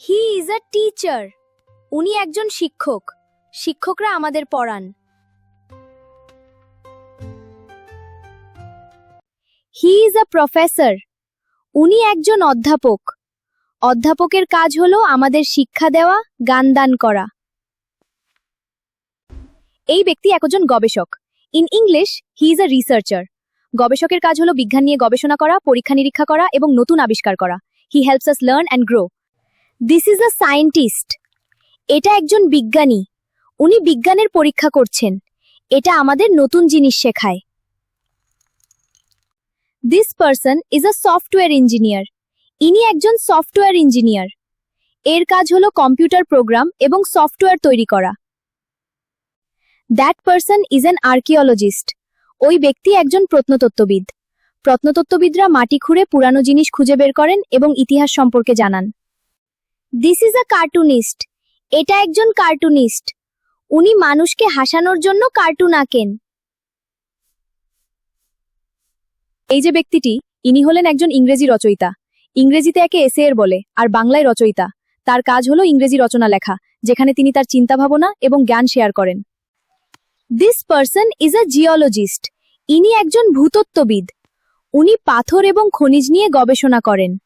He is a teacher. উনি একজন শিক্ষক। শিক্ষকরা আমাদের পড়ান। হি ইজ আ প্রফেসর। উনি একজন অধ্যাপক। অধ্যাপকের কাজ হলো আমাদের শিক্ষা দেওয়া, জ্ঞান দান করা। এই ব্যক্তি একজন গবেষক। In English he is a researcher. গবেষকের কাজ হলো বিজ্ঞান নিয়ে গবেষণা করা, পরীক্ষা নিরীক্ষা করা এবং নতুন আবিষ্কার করা। He helps us learn and grow. This is a scientist. এটা একজন বিজ্ঞানী। উনি বিজ্ঞানের পরীক্ষা করছেন। এটা আমাদের নতুন জিনিস শেখায়। This person is a software engineer. ইনি একজন সফটওয়্যার ইঞ্জিনিয়ার। এর কাজ হলো কম্পিউটার প্রোগ্রাম এবং সফটওয়্যার তৈরি করা। That person is an archaeologist. ওই ব্যক্তি একজন প্রত্নতত্ত্ববিদ। প্রত্নতত্ত্ববিদরা মাটি খুঁড়ে পুরানো জিনিস খুঁজে বের করেন এবং ইতিহাস সম্পর্কে জানান। This is a cartoonist. এটা একজন কার্টুনিস্ট। উনি মানুষকে হাসানোর জন্য কার্টুন আঁকেন। এই যে ব্যক্তিটি, ইনি হলেন একজন ইংরেজি রচয়িতা। ইংরেজিতে একে এসের বলে, আর বাংলায় রচয়িতা। তার কাজ হলো ইংরেজি রচনা লেখা, যেখানে তিনি তার চিন্তাভাবনা এবং জ্ঞান শেয়ার করেন। This person is a geologist. ইনি একজন ভূতত্ত্ববিদ। উনি পাথর এবং খনিজ নিয়ে গবেষণা করেন।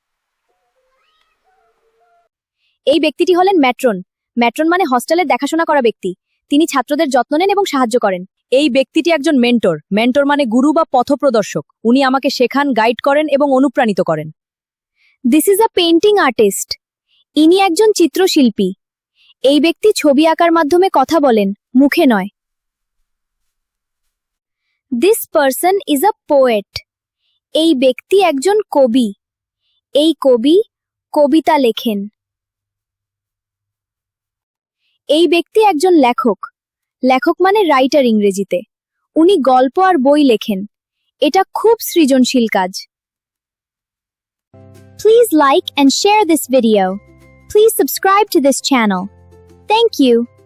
এই ব্যক্তিটি হলেন ম্যাট্রন। ম্যাট্রন মানে হস্টেলে দেখাশোনা করা ব্যক্তি। তিনি ছাত্রদের যত্ন নেন এবং সাহায্য করেন। এই ব্যক্তিটি একজন মেন্টর। মেন্টর মানে গুরু বা পথপ্রদর্শক। উনি আমাকে শেখান, গাইড করেন এবং অনুপ্রাণিত করেন। This is a painting artist. ইনি একজন চিত্রশিল্পী। এই ব্যক্তি ছবি আঁকার মাধ্যমে কথা বলেন, মুখে নয়। This person is a poet. এই ব্যক্তি একজন কবি। এই কবি কবিতা লেখেন। এই ব্যক্তি একজন লেখক। লেখক মানে রাইটার ইংরেজিতে। উনি গল্প আর বই লেখেন। এটা খুব সৃজনশীল কাজ। Please like and share this video. Please subscribe to this channel. Thank you.